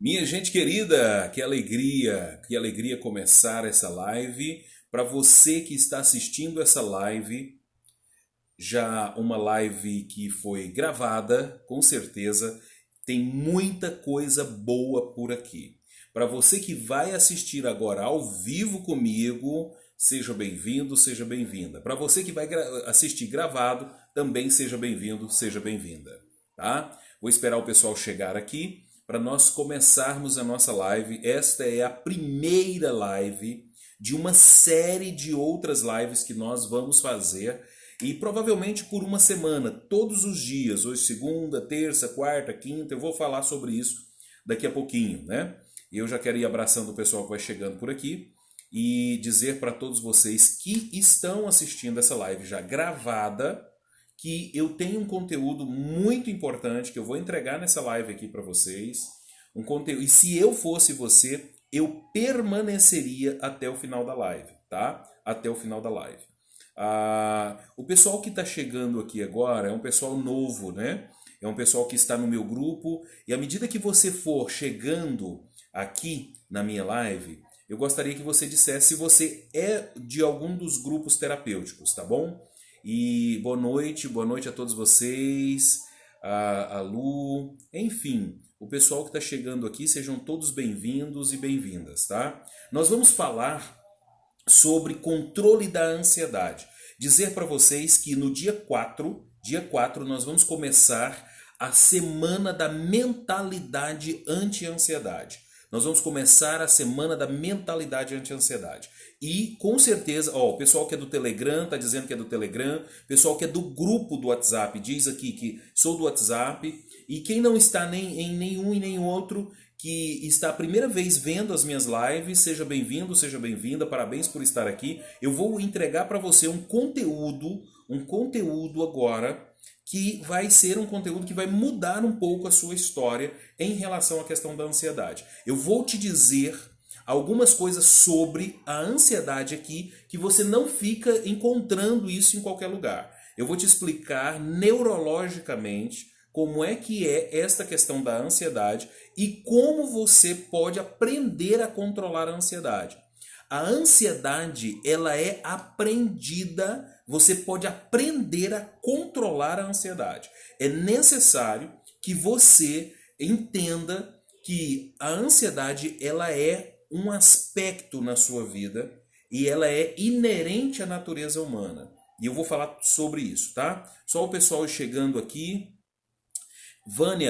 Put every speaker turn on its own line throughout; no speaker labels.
Minha gente querida, que alegria começar essa live. Para você que está assistindo essa live, já uma live que foi gravada, com certeza, tem muita coisa boa por aqui. Para você que vai assistir agora ao vivo comigo, seja bem-vindo, seja bem-vinda. Para você que vai assistir gravado, também seja bem-vindo, seja bem-vinda, tá? Vou esperar o pessoal chegar aqui para nós começarmos a nossa live. Esta é a primeira live de uma série de outras lives que nós vamos fazer e provavelmente por uma semana, todos os dias, hoje segunda, terça, quarta, quinta, eu vou falar sobre isso daqui a pouquinho, né? E eu já quero ir abraçando o pessoal que vai chegando por aqui e dizer para todos vocês que estão assistindo essa live já gravada que eu tenho um conteúdo muito importante que eu vou entregar nessa live aqui para vocês. Um conteúdo, e se eu fosse você, eu permaneceria até o final da live, tá? Até o final da live. O pessoal que está chegando aqui agora é um pessoal novo, né? É um pessoal que está no meu grupo. E à medida que você for chegando aqui na minha live, eu gostaria que você dissesse se você é de algum dos grupos terapêuticos, tá bom? E boa noite a todos vocês, a Lu, enfim, o pessoal que está chegando aqui, sejam todos bem-vindos e bem-vindas, tá? Nós vamos falar sobre controle da ansiedade. Dizer para vocês que no dia 4 nós vamos começar a semana da mentalidade anti-ansiedade. Nós vamos começar a semana da mentalidade anti-ansiedade. E com certeza, ó, o pessoal que é do Telegram está dizendo que é do Telegram, o pessoal que é do grupo do WhatsApp diz aqui que sou do WhatsApp, e quem não está nem em nenhum e nem outro, que está a primeira vez vendo as minhas lives, seja bem-vindo, seja bem-vinda, parabéns por estar aqui. Eu vou entregar para você um conteúdo agora que vai ser um conteúdo que vai mudar um pouco a sua história em relação à questão da ansiedade. Eu vou te dizer algumas coisas sobre a ansiedade aqui que você não fica encontrando isso em qualquer lugar. Eu vou te explicar neurologicamente como é que é esta questão da ansiedade e como você pode aprender a controlar a ansiedade. A ansiedade, ela é aprendida, você pode aprender a controlar a ansiedade. É necessário que você entenda que a ansiedade, ela é um aspecto na sua vida e ela é inerente à natureza humana. E eu vou falar sobre isso, tá? Só o pessoal chegando aqui.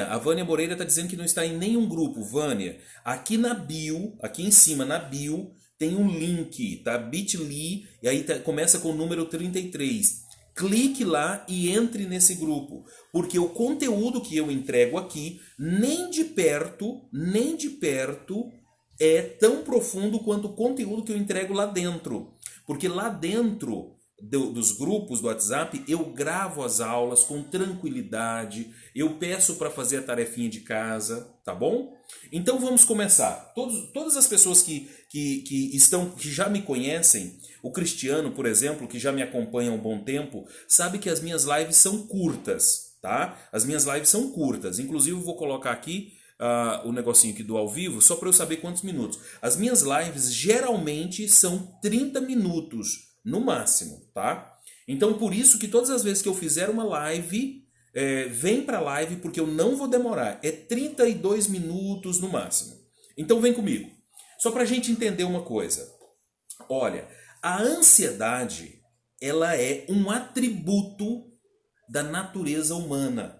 A Vânia Moreira está dizendo que não está em nenhum grupo. Vânia, aqui na bio, aqui em cima na bio, tem um link, tá? Bit.ly, e aí começa com o número 33. Clique lá e entre nesse grupo, porque o conteúdo que eu entrego aqui, nem de perto, é tão profundo quanto o conteúdo que eu entrego lá dentro. Porque lá dentro dos grupos do WhatsApp, eu gravo as aulas com tranquilidade, eu peço para fazer a tarefinha de casa, tá bom? Então vamos começar. Todas as pessoas que já me conhecem, o Cristiano, por exemplo, que já me acompanha há um bom tempo, sabe que as minhas lives são curtas, tá? As minhas lives são curtas. Inclusive eu vou colocar aqui o negocinho aqui do ao vivo, só para eu saber quantos minutos. As minhas lives geralmente são 30 minutos no máximo, tá? Então por isso que todas as vezes que eu fizer uma live, vem pra live porque eu não vou demorar. É 32 minutos no máximo. Então vem comigo. Só pra gente entender uma coisa. Olha, a ansiedade, ela é um atributo da natureza humana.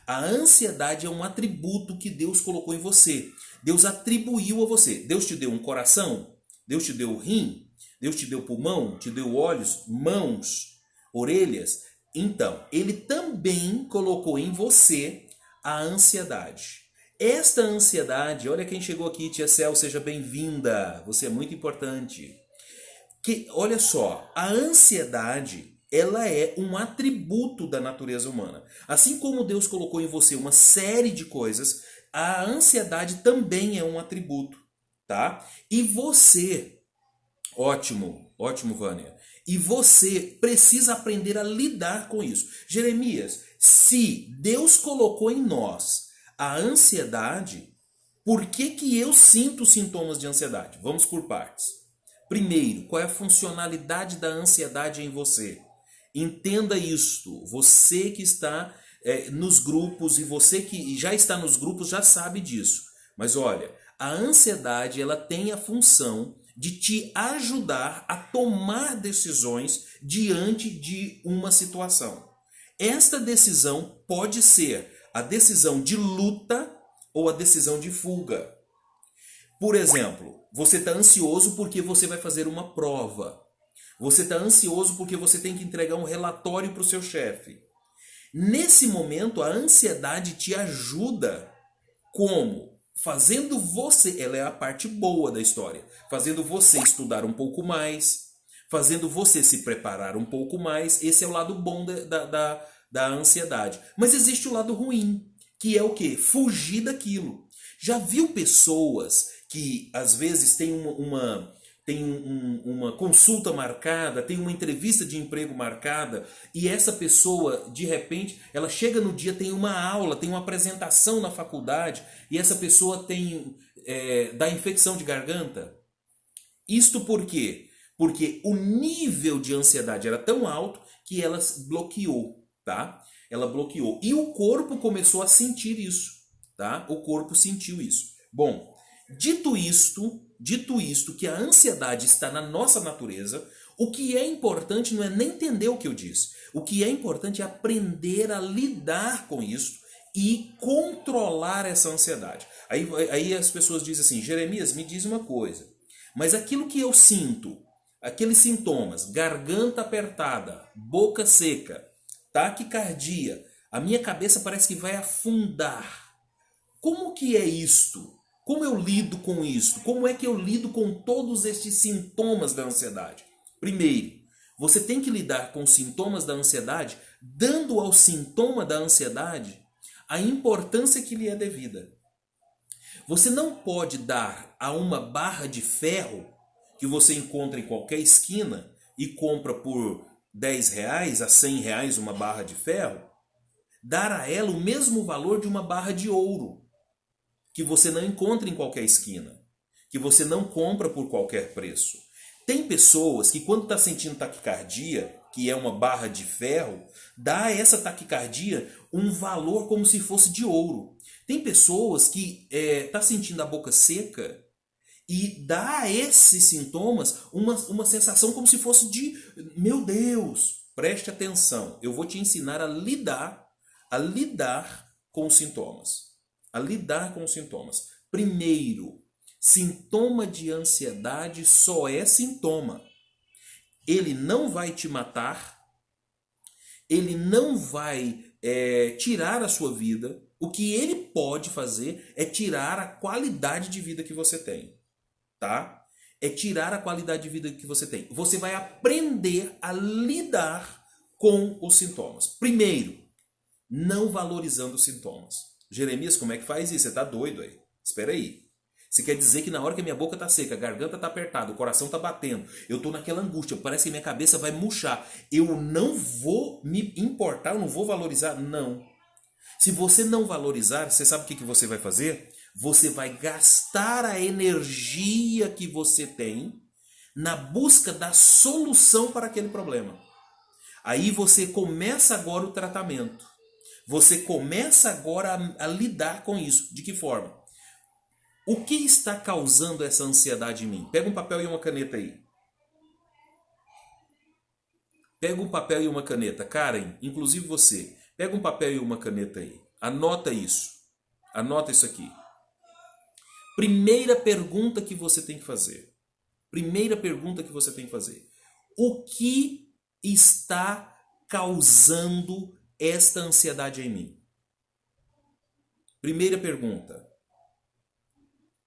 A ansiedade é um atributo que Deus colocou em você. Deus atribuiu a você. Deus te deu um coração, Deus te deu um rim, Deus te deu pulmão, te deu olhos, mãos, orelhas. Então, ele também colocou em você a ansiedade. Esta ansiedade, olha quem chegou aqui, tia Cel, seja bem-vinda. Você é muito importante. Olha só, a ansiedade, ela é um atributo da natureza humana. Assim como Deus colocou em você uma série de coisas, a ansiedade também é um atributo, tá? E você, ótimo, Vânia. E você precisa aprender a lidar com isso. Jeremias, se Deus colocou em nós a ansiedade, Por que que eu sinto sintomas de ansiedade? Vamos por partes. Primeiro, qual é a funcionalidade da ansiedade em você? Entenda isto. Você que está nos grupos e você que já está nos grupos já sabe disso. Mas olha, a ansiedade ela tem a função de te ajudar a tomar decisões diante de uma situação. Esta decisão pode ser a decisão de luta ou a decisão de fuga. Por exemplo, você está ansioso porque você vai fazer uma prova. Você está ansioso porque você tem que entregar um relatório para o seu chefe. Nesse momento, a ansiedade te ajuda como? Fazendo você, ela é a parte boa da história, fazendo você estudar um pouco mais, fazendo você se preparar um pouco mais. Esse é o lado bom da ansiedade. Mas existe o lado ruim, que é o quê? Fugir daquilo. Já viu pessoas que às vezes têm uma consulta marcada, tem uma entrevista de emprego marcada, e essa pessoa, de repente, ela chega no dia, tem uma aula, tem uma apresentação na faculdade, e essa pessoa dá infecção de garganta? Isto por quê? Porque o nível de ansiedade era tão alto que ela bloqueou, tá? Ela bloqueou. E o corpo começou a sentir isso, tá? O corpo sentiu isso. Bom, dito isto, que a ansiedade está na nossa natureza, o que é importante não é nem entender o que eu disse. O que é importante é aprender a lidar com isso e controlar essa ansiedade. Aí as pessoas dizem assim, Jeremias, me diz uma coisa, mas aquilo que eu sinto, aqueles sintomas, garganta apertada, boca seca, taquicardia, a minha cabeça parece que vai afundar. Como que é isto? Como eu lido com isso? Como é que eu lido com todos estes sintomas da ansiedade? Primeiro, você tem que lidar com os sintomas da ansiedade, dando ao sintoma da ansiedade a importância que lhe é devida. Você não pode dar a uma barra de ferro que você encontra em qualquer esquina e compra por R$ 10 a R$ 100 uma barra de ferro, dar a ela o mesmo valor de uma barra de ouro, que você não encontra em qualquer esquina, que você não compra por qualquer preço. Tem pessoas que quando está sentindo taquicardia, que é uma barra de ferro, dá a essa taquicardia um valor como se fosse de ouro. Tem pessoas que tá sentindo a boca seca e dá a esses sintomas uma sensação como se fosse de, meu Deus, preste atenção, eu vou te ensinar a lidar com os sintomas. A lidar com os sintomas. Primeiro, sintoma de ansiedade só é sintoma. Ele não vai te matar, ele não vai tirar a sua vida. O que ele pode fazer é tirar a qualidade de vida que você tem. Tá? É tirar a qualidade de vida que você tem. Você vai aprender a lidar com os sintomas. Primeiro, não valorizando os sintomas. Jeremias, como é que faz isso? Você tá doido aí? Espera aí. Você quer dizer que na hora que a minha boca tá seca, a garganta tá apertada, o coração tá batendo, eu tô naquela angústia, parece que minha cabeça vai murchar. Eu não vou me importar, eu não vou valorizar? Não. Se você não valorizar, você sabe o que você vai fazer? Você vai gastar a energia que você tem na busca da solução para aquele problema. Aí você começa agora o tratamento. Você começa agora a lidar com isso. De que forma? O que está causando essa ansiedade em mim? Pega um papel e uma caneta aí. Pega um papel e uma caneta. Karen, inclusive você. Pega um papel e uma caneta aí. Anota isso. Anota isso aqui. Primeira pergunta que você tem que fazer. Primeira pergunta que você tem que fazer. O que está causando esta ansiedade em mim? Primeira pergunta.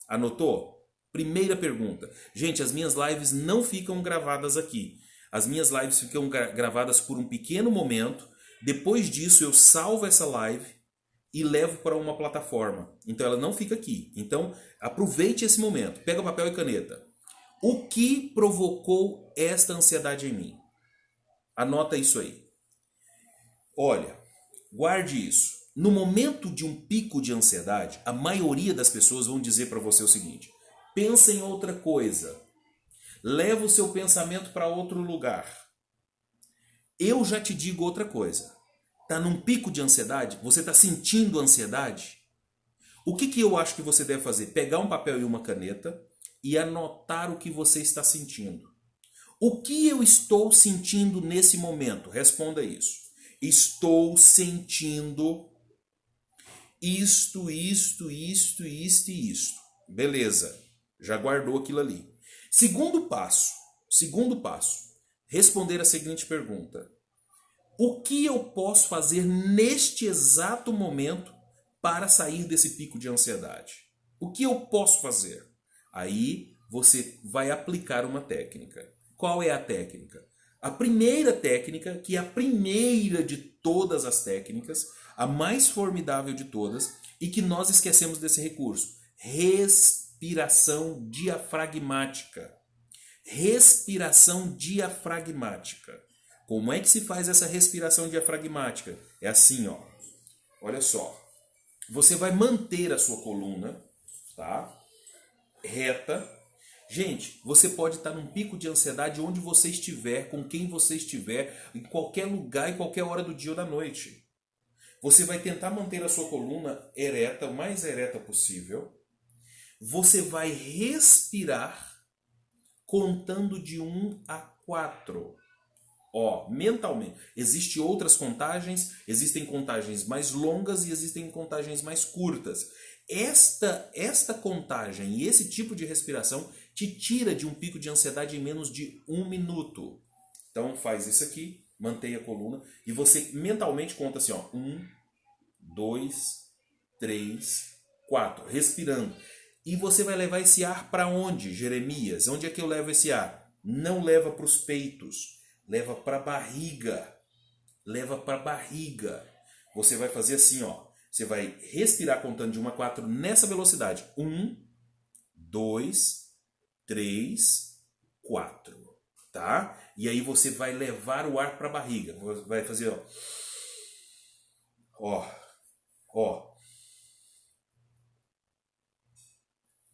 Anotou? Primeira pergunta. Gente, as minhas lives não ficam gravadas aqui. As minhas lives ficam gravadas por um pequeno momento. Depois disso eu salvo essa live e levo para uma plataforma. Então ela não fica aqui. Então aproveite esse momento. Pega papel e caneta. O que provocou esta ansiedade em mim? Anota isso aí. Olha, guarde isso. No momento de um pico de ansiedade, a maioria das pessoas vão dizer para você o seguinte: pensa em outra coisa, leva o seu pensamento para outro lugar. Eu já te digo outra coisa. Tá num pico de ansiedade? Você está sentindo ansiedade? O que eu acho que você deve fazer? Pegar um papel e uma caneta e anotar o que você está sentindo. O que eu estou sentindo nesse momento? Responda isso. Estou sentindo isto, isto, isto, isto e isto. Beleza, já guardou aquilo ali. Segundo passo, responder a seguinte pergunta: o que eu posso fazer neste exato momento para sair desse pico de ansiedade? O que eu posso fazer? Aí você vai aplicar uma técnica. Qual é a técnica? A primeira técnica, que é a primeira de todas as técnicas, a mais formidável de todas, e que nós esquecemos desse recurso: respiração diafragmática. Respiração diafragmática. Como é que se faz essa respiração diafragmática? É assim, ó. Olha só. Você vai manter a sua coluna, tá? Reta. Gente, você pode estar num pico de ansiedade onde você estiver, com quem você estiver, em qualquer lugar, em qualquer hora do dia ou da noite. Você vai tentar manter a sua coluna ereta, o mais ereta possível. Você vai respirar contando de 1 a 4. Ó, mentalmente. Existem outras contagens, existem contagens mais longas e existem contagens mais curtas. Esta contagem e esse tipo de respiração te tira de um pico de ansiedade em menos de 1 minuto. Então faz isso aqui, mantenha a coluna e você mentalmente conta assim, ó, 1, 2, 3, 4, respirando. E você vai levar esse ar para onde, Jeremias? Onde é que eu levo esse ar? Não leva para os peitos, leva para a barriga. Leva para a barriga. Você vai fazer assim, ó. Você vai respirar contando de 1 a 4 nessa velocidade. 1, 2, 3, 4. Tá? E aí você vai levar o ar para a barriga. Vai fazer, ó. Ó. Ó.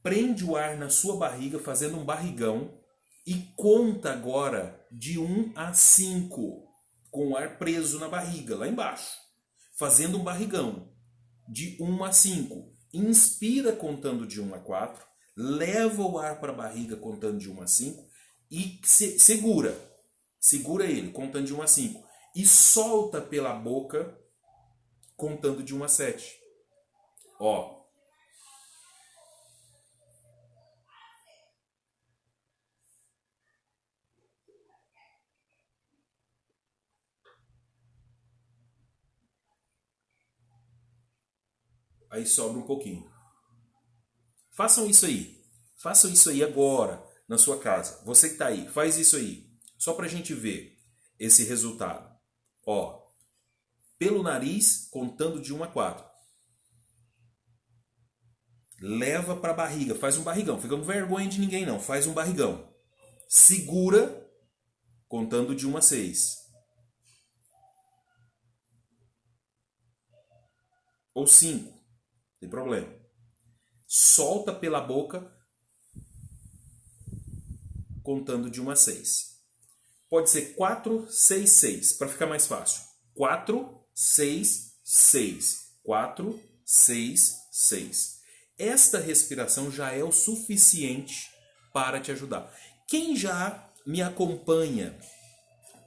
Prende o ar na sua barriga, fazendo um barrigão. E conta agora de 1 a 5. Com o ar preso na barriga, lá embaixo. Fazendo um barrigão. De 1 a 5. Inspira contando de 1 a 4. Leva o ar para a barriga contando de 1 a 5. E segura. Segura ele contando de 1 a 5. E solta pela boca contando de 1 a 7. Ó. Aí sobra um pouquinho. Façam isso aí. Façam isso aí agora na sua casa. Você que está aí, faz isso aí. Só para a gente ver esse resultado. Ó, pelo nariz, contando de 1 a 4. Leva para a barriga, faz um barrigão. Fica com vergonha de ninguém não, faz um barrigão. Segura, contando de 1 a 6. Ou 5, não tem problema. Solta pela boca, contando de 1 a 6. Pode ser 4, 6, 6, para ficar mais fácil. 4, 6, 6. 4, 6, 6. Esta respiração já é o suficiente para te ajudar. Quem já me acompanha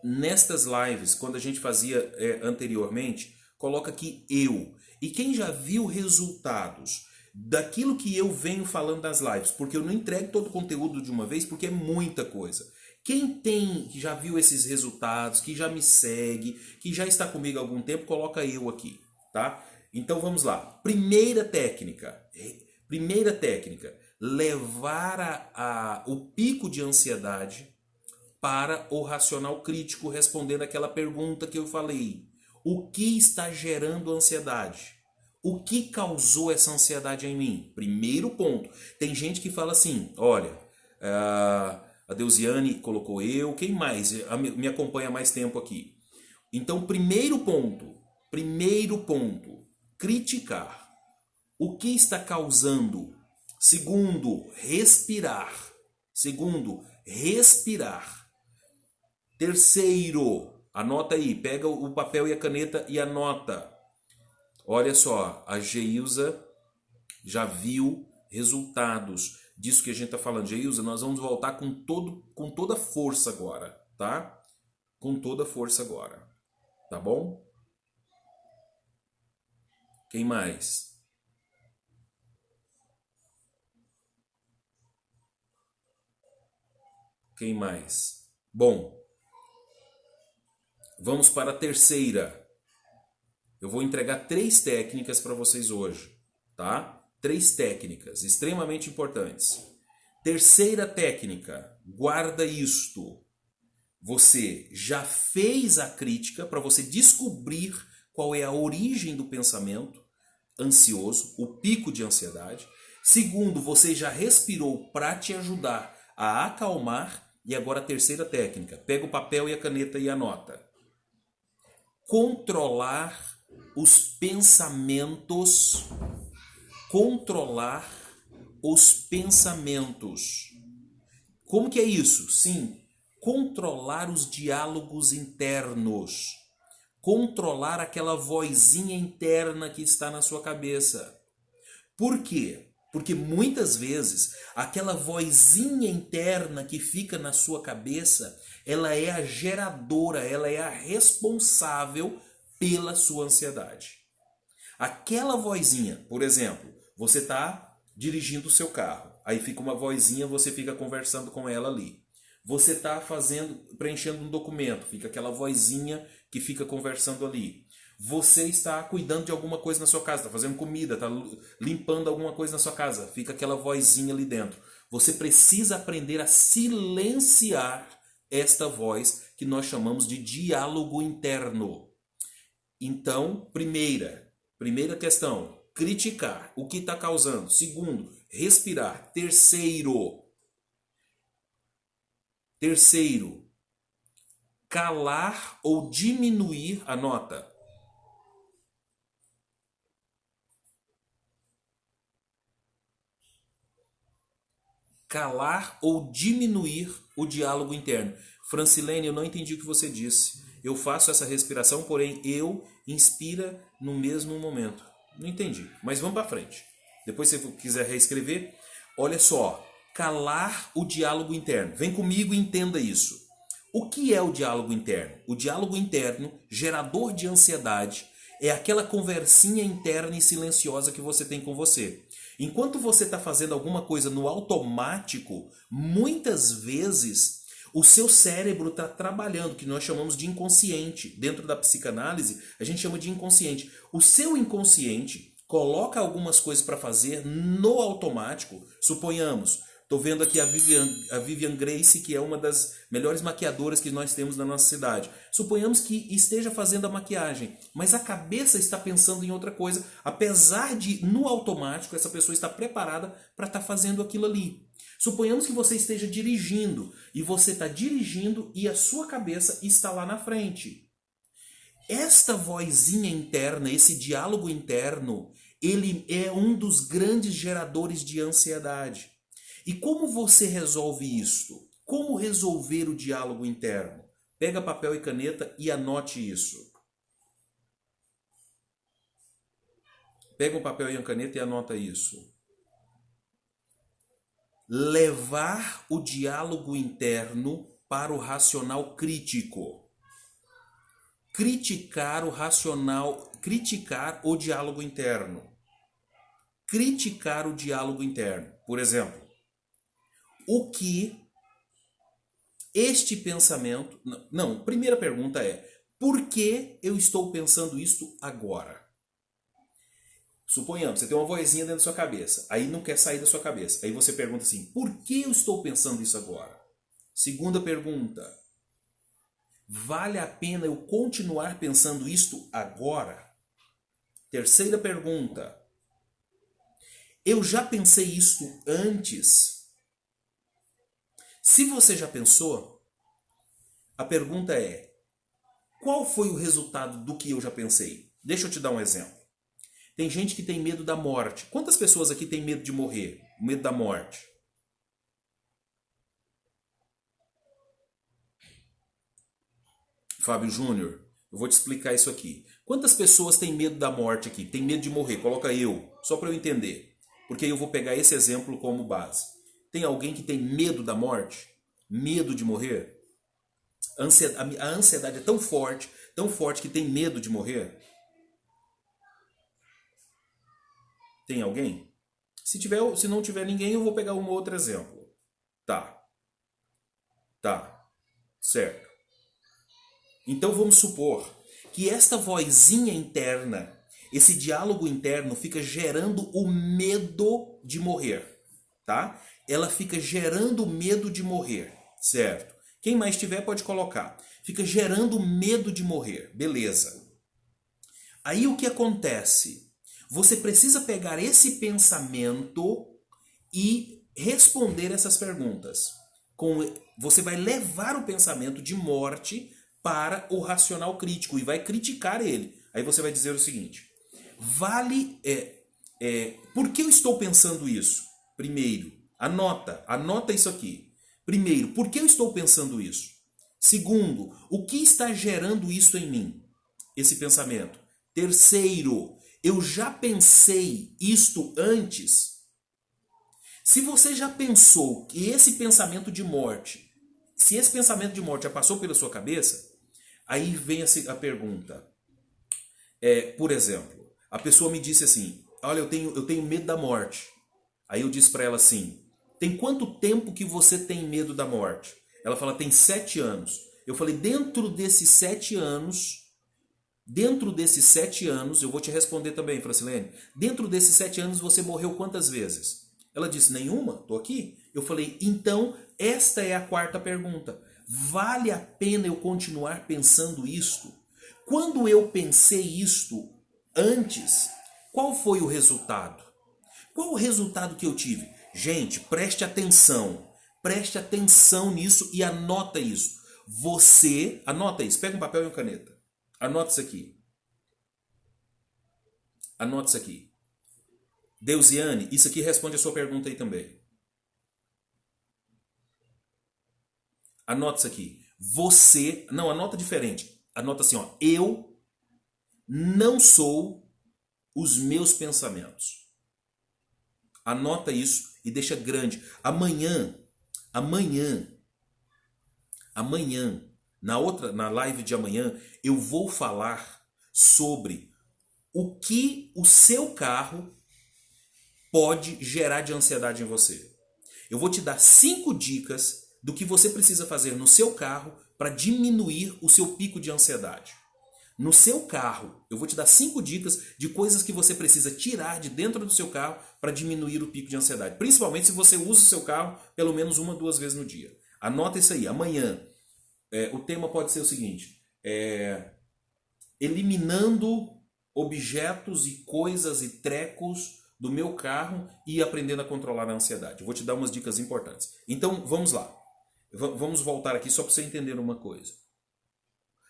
nestas lives, quando a gente fazia anteriormente, coloca aqui eu. E quem já viu resultados daquilo que eu venho falando das lives, porque eu não entrego todo o conteúdo de uma vez, porque é muita coisa. Quem que já viu esses resultados, que já me segue, que já está comigo há algum tempo, coloca eu aqui, tá? Então vamos lá. Primeira técnica, levar o pico de ansiedade para o racional crítico, respondendo aquela pergunta que eu falei. O que está gerando ansiedade? O que causou essa ansiedade em mim? Primeiro ponto. Tem gente que fala assim, olha, a Deusiane colocou eu, quem mais me acompanha há mais tempo aqui? Então, primeiro ponto, criticar. O que está causando? Segundo, respirar. Segundo, respirar. Terceiro, anota aí, pega o papel e a caneta e anota. Olha só, a Geilza já viu resultados disso que a gente está falando. Geilza, nós vamos voltar com toda a força agora, tá? Com toda a força agora, tá bom? Quem mais? Quem mais? Bom, vamos para a terceira. Eu vou entregar 3 técnicas para vocês hoje, tá? 3 técnicas extremamente importantes. Terceira técnica, guarda isto. Você já fez a crítica para você descobrir qual é a origem do pensamento ansioso, o pico de ansiedade. Segundo, você já respirou para te ajudar a acalmar. E agora a terceira técnica, pega o papel e a caneta e anota. Controlar os pensamentos. Controlar os pensamentos. Como que é isso? Sim, controlar os diálogos internos. Controlar aquela vozinha interna que está na sua cabeça. Por quê? Porque muitas vezes aquela vozinha interna que fica na sua cabeça, ela é a geradora, ela é a responsável pela sua ansiedade. Aquela vozinha, por exemplo, você está dirigindo o seu carro, aí fica uma vozinha, você fica conversando com ela ali. Você está preenchendo um documento, fica aquela vozinha que fica conversando ali. Você está cuidando de alguma coisa na sua casa, está fazendo comida, está limpando alguma coisa na sua casa, fica aquela vozinha ali dentro. Você precisa aprender a silenciar esta voz que nós chamamos de diálogo interno. Então, primeira questão, criticar o que está causando. Segundo, respirar. Terceiro, calar ou diminuir a nota. Calar ou diminuir o diálogo interno. Francilene, eu não entendi o que você disse. Eu faço essa respiração, porém eu inspira no mesmo momento. Não entendi, mas vamos para frente. Depois, se você quiser reescrever, olha só. Calar o diálogo interno. Vem comigo e entenda isso. O que é o diálogo interno? O diálogo interno, gerador de ansiedade, é aquela conversinha interna e silenciosa que você tem com você. Enquanto você está fazendo alguma coisa no automático, muitas vezes o seu cérebro está trabalhando, que nós chamamos de inconsciente. Dentro da psicanálise, a gente chama de inconsciente. O seu inconsciente coloca algumas coisas para fazer no automático. Suponhamos, estou vendo aqui a Vivian Grace, que é uma das melhores maquiadoras que nós temos na nossa cidade. Suponhamos que esteja fazendo a maquiagem, mas a cabeça está pensando em outra coisa, apesar de, no automático, essa pessoa está preparada para estar fazendo aquilo ali. Suponhamos que você esteja dirigindo, e você está dirigindo e a sua cabeça está lá na frente. Esta vozinha interna, esse diálogo interno, ele é um dos grandes geradores de ansiedade. E como você resolve isto? Como resolver o diálogo interno? Pega papel e caneta e anote isso. Pega um papel e uma caneta e anota isso. Levar o diálogo interno para o racional crítico. Criticar o racional, criticar o diálogo interno. Criticar o diálogo interno. Por exemplo, o que este pensamento... Não, primeira pergunta é, por que eu estou pensando isto agora? Suponhamos, você tem uma vozinha dentro da sua cabeça, aí não quer sair da sua cabeça. Aí você pergunta assim, por que eu estou pensando isso agora? Segunda pergunta, vale a pena eu continuar pensando isto agora? Terceira pergunta, eu já pensei isto antes? Se você já pensou, a pergunta é, qual foi o resultado do que eu já pensei? Deixa eu te dar um exemplo. Tem gente que tem medo da morte. Quantas pessoas aqui têm medo de morrer? Medo da morte? Fábio Júnior, eu vou te explicar isso aqui. Quantas pessoas têm medo da morte aqui? Tem medo de morrer? Coloca eu, só para eu entender. Porque aí eu vou pegar esse exemplo como base. Tem alguém que tem medo da morte? Medo de morrer? A ansiedade é tão forte que tem medo de morrer? Tem alguém? Se não tiver ninguém, eu vou pegar um outro exemplo. Tá. Certo. Então vamos supor que esta vozinha interna, esse diálogo interno fica gerando o medo de morrer, tá? Ela fica gerando o medo de morrer, certo? Quem mais tiver pode colocar. Fica gerando medo de morrer, beleza. Aí o que acontece? Você precisa pegar esse pensamento e responder essas perguntas. Você vai levar o pensamento de morte para o racional crítico e vai criticar ele. Aí você vai dizer o seguinte: por que eu estou pensando isso? Primeiro, anota isso aqui. Primeiro, por que eu estou pensando isso? Segundo, o que está gerando isso em mim? Esse pensamento. Terceiro, eu já pensei isto antes? Se você já pensou que esse pensamento de morte, se esse pensamento de morte já passou pela sua cabeça, aí vem a pergunta. Por exemplo, a pessoa me disse assim: olha, eu tenho medo da morte. Aí eu disse para ela assim: tem quanto tempo que você tem medo da morte? Ela fala: tem 7 anos. Eu falei: dentro desses 7 anos, eu vou te responder também, Francilene. Dentro desses 7 anos você morreu quantas vezes? Ela disse: nenhuma, tô aqui. Eu falei: então esta é a 4ª pergunta. Vale a pena eu continuar pensando isto? Quando eu pensei isto antes, qual foi o resultado? Qual o resultado que eu tive? Gente, preste atenção nisso e anota isso. Anota isso, pega um papel e uma caneta. Anota isso aqui. Deusiane, isso aqui responde a sua pergunta aí também. Anota isso aqui. Não, anota diferente. Anota assim, ó. Eu não sou os meus pensamentos. Anota isso e deixa grande. Amanhã, na live de amanhã, eu vou falar sobre o que o seu carro pode gerar de ansiedade em você. Eu vou te dar 5 dicas do que você precisa fazer no seu carro para diminuir o seu pico de ansiedade. No seu carro, eu vou te dar 5 dicas de coisas que você precisa tirar de dentro do seu carro para diminuir o pico de ansiedade. Principalmente se você usa o seu carro pelo menos 1 ou 2 vezes no dia. Anota isso aí. Amanhã, o tema pode ser o seguinte: eliminando objetos e coisas e trecos do meu carro e aprendendo a controlar a ansiedade. Eu vou te dar umas dicas importantes. Então, vamos lá. Vamos voltar aqui só para você entender uma coisa.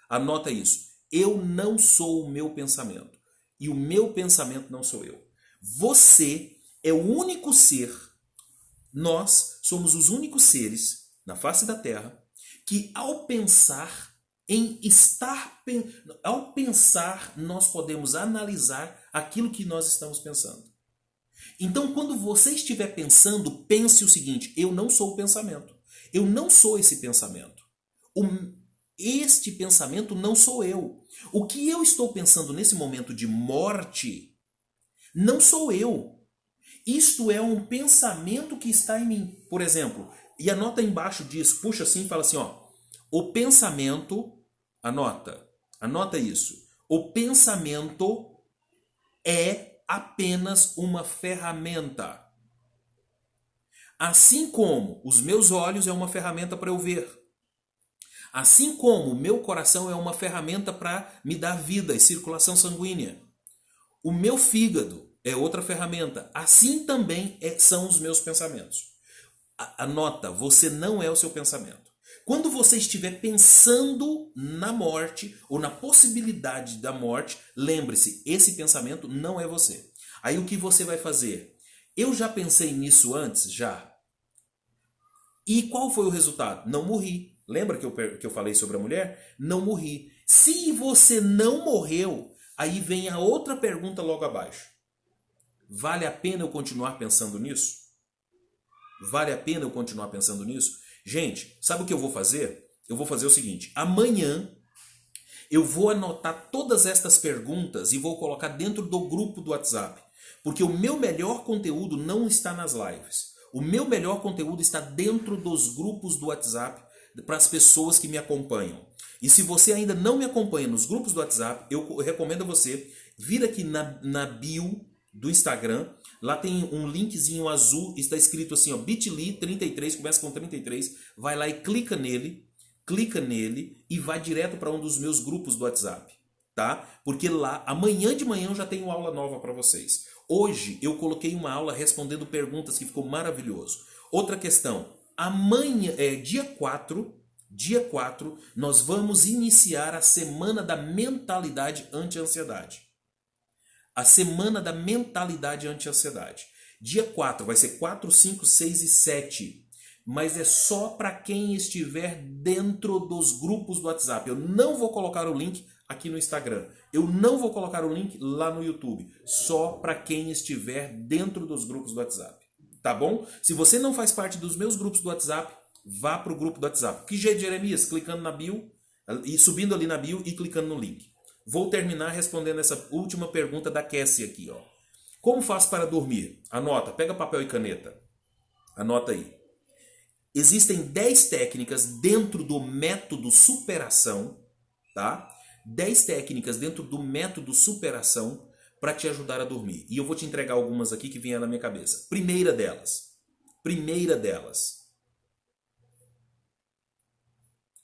Anota isso. Eu não sou o meu pensamento. E o meu pensamento não sou eu. Você é o único ser, nós somos os únicos seres na face da Terra que ao pensar, nós podemos analisar aquilo que nós estamos pensando. Então, quando você estiver pensando, pense o seguinte: eu não sou o pensamento. Eu não sou esse pensamento. Este pensamento não sou eu. O que eu estou pensando nesse momento de morte não sou eu. Isto é um pensamento que está em mim. Por exemplo, e anota embaixo disso, puxa assim e fala assim, ó: o pensamento, anota isso. O pensamento é apenas uma ferramenta. Assim como os meus olhos é uma ferramenta para eu ver. Assim como o meu coração é uma ferramenta para me dar vida e circulação sanguínea. O meu fígado é outra ferramenta. Assim também são os meus pensamentos. Anota, você não é o seu pensamento. Quando você estiver pensando na morte ou na possibilidade da morte, lembre-se, esse pensamento não é você. Aí o que você vai fazer? Eu já pensei nisso antes? Já. E qual foi o resultado? Não morri. Lembra que eu falei sobre a mulher? Não morri. Se você não morreu, aí vem a outra pergunta logo abaixo. Vale a pena eu continuar pensando nisso? Vale a pena eu continuar pensando nisso? Gente, sabe o que eu vou fazer? Eu vou fazer o seguinte. Amanhã eu vou anotar todas estas perguntas e vou colocar dentro do grupo do WhatsApp. Porque o meu melhor conteúdo não está nas lives. O meu melhor conteúdo está dentro dos grupos do WhatsApp para as pessoas que me acompanham. E se você ainda não me acompanha nos grupos do WhatsApp, eu recomendo a você vir aqui na bio do Instagram. Lá tem um linkzinho azul, está escrito assim, ó, bit.ly 33, começa com 33. Vai lá e clica nele e vai direto para um dos meus grupos do WhatsApp, tá? Porque lá, amanhã de manhã eu já tenho aula nova para vocês. Hoje eu coloquei uma aula respondendo perguntas que ficou maravilhoso. Outra questão, amanhã, dia 4, nós vamos iniciar a semana da mentalidade anti-ansiedade. A semana da mentalidade anti-ansiedade. Dia 4, vai ser 4, 5, 6 e 7. Mas é só para quem estiver dentro dos grupos do WhatsApp. Eu não vou colocar o link aqui no Instagram. Eu não vou colocar o link lá no YouTube. Só para quem estiver dentro dos grupos do WhatsApp. Tá bom? Se você não faz parte dos meus grupos do WhatsApp, vá para o grupo do WhatsApp. Que jeito, Jeremias? Clicando na bio, e subindo ali na bio e clicando no link. Vou terminar respondendo essa última pergunta da Cassie aqui, ó. Como faço para dormir? Anota, pega papel e caneta. Anota aí. Existem 10 técnicas dentro do método superação, tá? 10 técnicas dentro do método superação para te ajudar a dormir. E eu vou te entregar algumas aqui que vieram na minha cabeça. Primeira delas.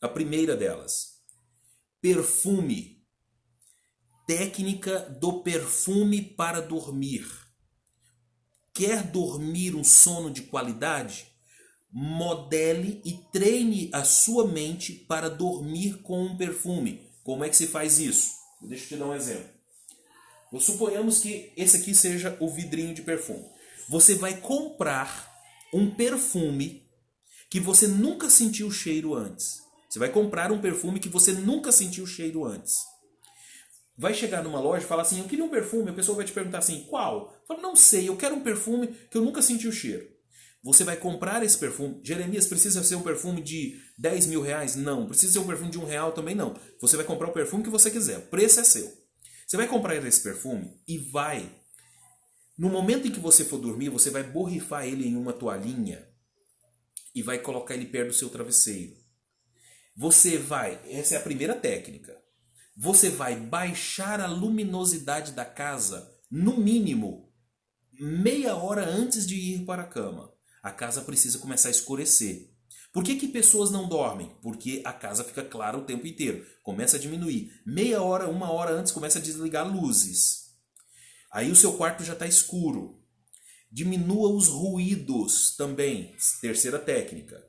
A primeira delas. Perfume. Técnica do perfume para dormir. Quer dormir um sono de qualidade? Modele e treine a sua mente para dormir com um perfume. Como é que se faz isso? Deixa eu te dar um exemplo. Suponhamos que esse aqui seja o vidrinho de perfume. Você vai comprar um perfume que você nunca sentiu o cheiro antes. Você vai comprar um perfume que você nunca sentiu o cheiro antes. Vai chegar numa loja e falar assim, eu queria um perfume. A pessoa vai te perguntar assim, qual? Fala, não sei, eu quero um perfume que eu nunca senti o cheiro. Você vai comprar esse perfume. Jeremias, precisa ser um perfume de 10 mil reais? Não. Precisa ser um perfume de R$1 também? Não. Você vai comprar o perfume que você quiser. O preço é seu. Você vai comprar esse perfume e vai. No momento em que você for dormir, você vai borrifar ele em uma toalhinha e vai colocar ele perto do seu travesseiro. Essa é a primeira técnica. Você vai baixar a luminosidade da casa, no mínimo, meia hora antes de ir para a cama. A casa precisa começar a escurecer. Por que pessoas não dormem? Porque a casa fica clara o tempo inteiro. Começa a diminuir. Meia hora, uma hora antes, começa a desligar luzes. Aí o seu quarto já está escuro. Diminua os ruídos também. Terceira técnica.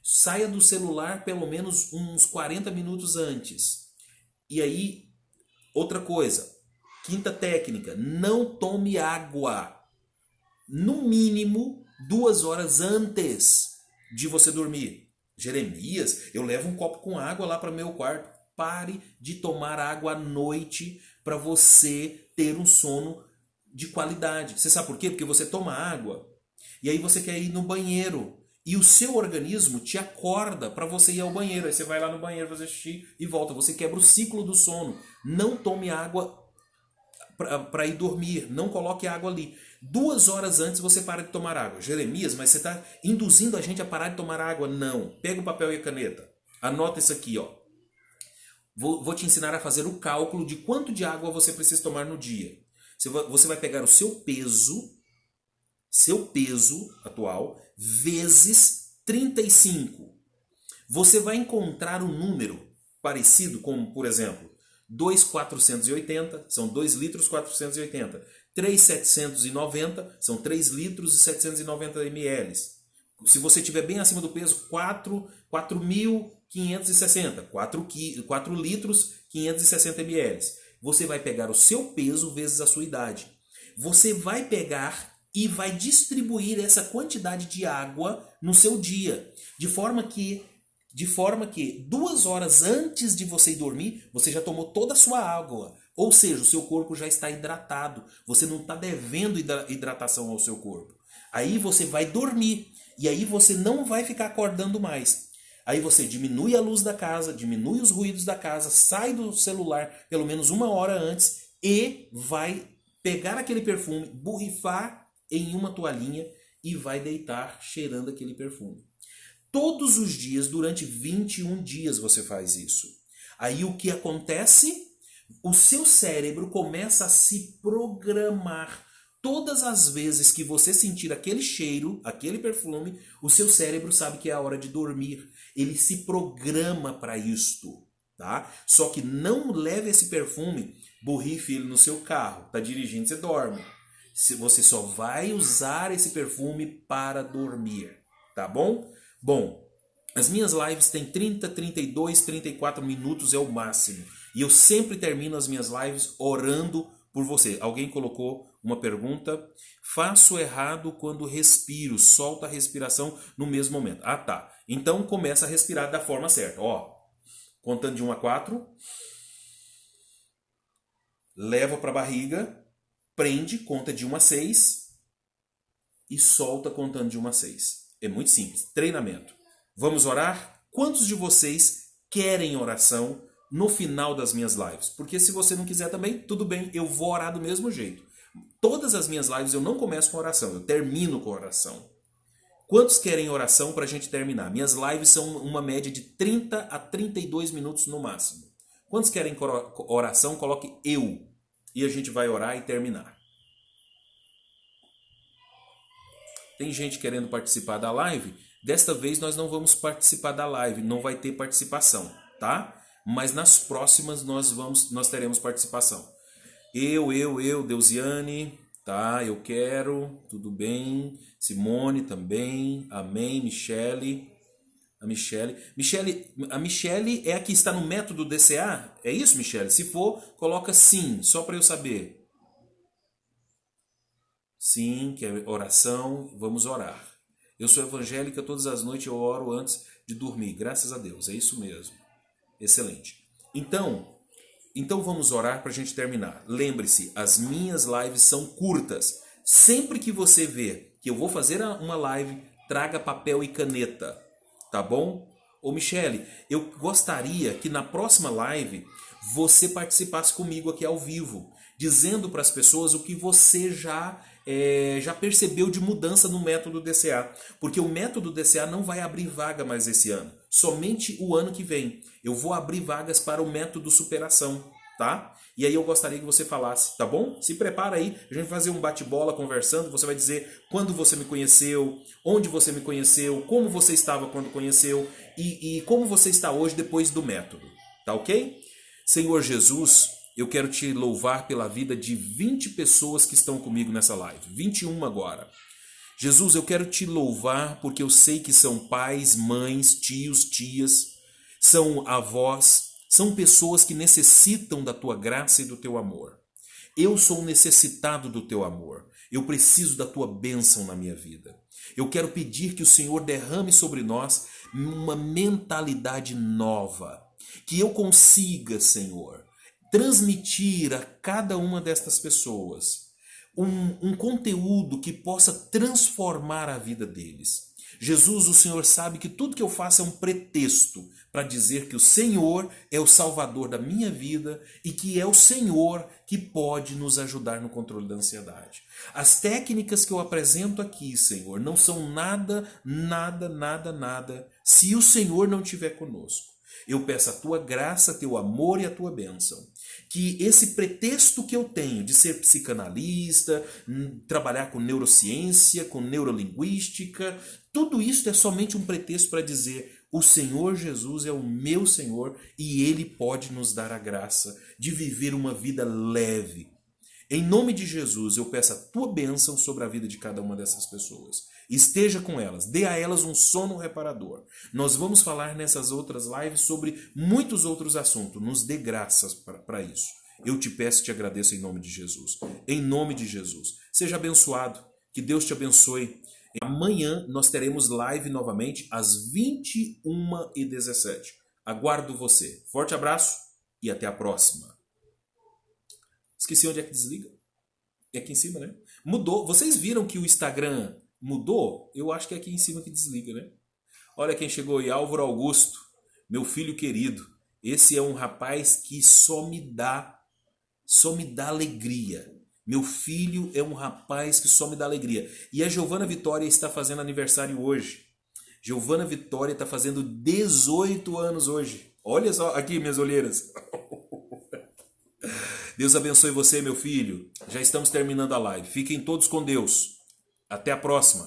Saia do celular pelo menos uns 40 minutos antes. E aí, outra coisa. Quinta técnica. Não tome água. No mínimo 2 horas antes de você dormir. Jeremias, eu levo um copo com água lá para o meu quarto. Pare de tomar água à noite para você ter um sono de qualidade. Você sabe por quê? Porque você toma água e aí você quer ir no banheiro. E o seu organismo te acorda para você ir ao banheiro. Aí você vai lá no banheiro fazer xixi e volta. Você quebra o ciclo do sono. Não tome água para ir dormir. Não coloque água ali. 2 horas antes você para de tomar água. Jeremias, mas você está induzindo a gente a parar de tomar água? Não. Pega o papel e a caneta. Anota isso aqui, ó. Vou te ensinar a fazer o cálculo de quanto de água você precisa tomar no dia. Você vai pegar o seu peso atual, vezes 35. Você vai encontrar um número parecido com, por exemplo, 2,480, são 2 litros 480. 3,790, são 3 litros e 790 ml. Se você estiver bem acima do peso, 4.000 560, 4 litros, 560 ml. Você vai pegar o seu peso vezes a sua idade. Você vai pegar e vai distribuir essa quantidade de água no seu dia, de forma que 2 horas antes de você ir dormir, você já tomou toda a sua água. Ou seja, o seu corpo já está hidratado. Você não está devendo hidratação ao seu corpo. Aí você vai dormir. E aí você não vai ficar acordando mais. Aí você diminui a luz da casa, diminui os ruídos da casa, sai do celular pelo menos 1 hora antes e vai pegar aquele perfume, borrifar em uma toalhinha e vai deitar cheirando aquele perfume. Todos os dias, durante 21 dias você faz isso. Aí o que acontece? O seu cérebro começa a se programar. Todas as vezes que você sentir aquele cheiro, aquele perfume, o seu cérebro sabe que é a hora de dormir. Ele se programa para isto, tá? Só que não leve esse perfume, borrife ele no seu carro. Tá dirigindo, você dorme. Você só vai usar esse perfume para dormir, tá bom? Bom, as minhas lives têm 30, 32, 34 minutos é o máximo. E eu sempre termino as minhas lives orando por você. Alguém colocou uma pergunta. Faço errado quando respiro, solta a respiração no mesmo momento. Ah, tá. Então começa a respirar da forma certa. Ó, contando de 1 a 4. Leva para a barriga, prende, conta de 1 a 6 e solta contando de 1 a 6. É muito simples. Treinamento. Vamos orar? Quantos de vocês querem oração no final das minhas lives? Porque se você não quiser também, tudo bem, eu vou orar do mesmo jeito. Todas as minhas lives eu não começo com oração, eu termino com oração. Quantos querem oração para a gente terminar? Minhas lives são uma média de 30 a 32 minutos no máximo. Quantos querem oração? Coloque eu. E a gente vai orar e terminar. Tem gente querendo participar da live? Desta vez nós não vamos participar da live, não vai ter participação, tá? Mas nas próximas nós teremos participação. Eu, Deusiane, tá? Eu quero, tudo bem. Simone também, amém. Michele, a Michele é a que está no método DCA? É isso, Michele? Se for, coloca sim, só para eu saber. Sim, que é oração, vamos orar. Eu sou evangélica, todas as noites eu oro antes de dormir, graças a Deus, é isso mesmo. Excelente. Então vamos orar para a gente terminar. Lembre-se, as minhas lives são curtas. Sempre que você vê que eu vou fazer uma live, traga papel e caneta, tá bom? Ô Michele, eu gostaria que na próxima live você participasse comigo aqui ao vivo, dizendo para as pessoas o que você já percebeu de mudança no método DCA. Porque o método DCA não vai abrir vaga mais esse ano. Somente o ano que vem. Eu vou abrir vagas para o método superação, tá? E aí eu gostaria que você falasse, tá bom? Se prepara aí, a gente vai fazer um bate-bola conversando. Você vai dizer quando você me conheceu, onde você me conheceu, como você estava quando conheceu e como você está hoje depois do método. Tá ok? Senhor Jesus, eu quero te louvar pela vida de 20 pessoas que estão comigo nessa live. 21 agora. Jesus, eu quero te louvar porque eu sei que são pais, mães, tios, tias, são avós, são pessoas que necessitam da tua graça e do teu amor. Eu sou necessitado do teu amor. Eu preciso da tua bênção na minha vida. Eu quero pedir que o Senhor derrame sobre nós uma mentalidade nova. Que eu consiga, Senhor, transmitir a cada uma destas pessoas um conteúdo que possa transformar a vida deles. Jesus, o Senhor sabe que tudo que eu faço é um pretexto para dizer que o Senhor é o Salvador da minha vida e que é o Senhor que pode nos ajudar no controle da ansiedade. As técnicas que eu apresento aqui, Senhor, não são nada se o Senhor não estiver conosco. Eu peço a tua graça, teu amor e a tua bênção. Que esse pretexto que eu tenho de ser psicanalista, trabalhar com neurociência, com neurolinguística, tudo isso é somente um pretexto para dizer: o Senhor Jesus é o meu Senhor e Ele pode nos dar a graça de viver uma vida leve. Em nome de Jesus, eu peço a tua bênção sobre a vida de cada uma dessas pessoas. Esteja com elas, dê a elas um sono reparador. Nós vamos falar nessas outras lives sobre muitos outros assuntos. Nos dê graças para isso. Eu te peço e te agradeço em nome de Jesus. Em nome de Jesus. Seja abençoado. Que Deus te abençoe. Amanhã nós teremos live novamente às 21h17. Aguardo você. Forte abraço e até a próxima. Esqueci onde é que desliga. É aqui em cima, né? Mudou. Vocês viram que o Instagram mudou? Eu acho que é aqui em cima que desliga, né? Olha quem chegou aí, Álvaro Augusto, meu filho querido. Esse é um rapaz que só me dá alegria. Meu filho é um rapaz que só me dá alegria. E a Giovana Vitória está fazendo aniversário hoje. Giovana Vitória está fazendo 18 anos hoje. Olha só aqui minhas olheiras. Deus abençoe você, meu filho. Já estamos terminando a live. Fiquem todos com Deus. Até a próxima.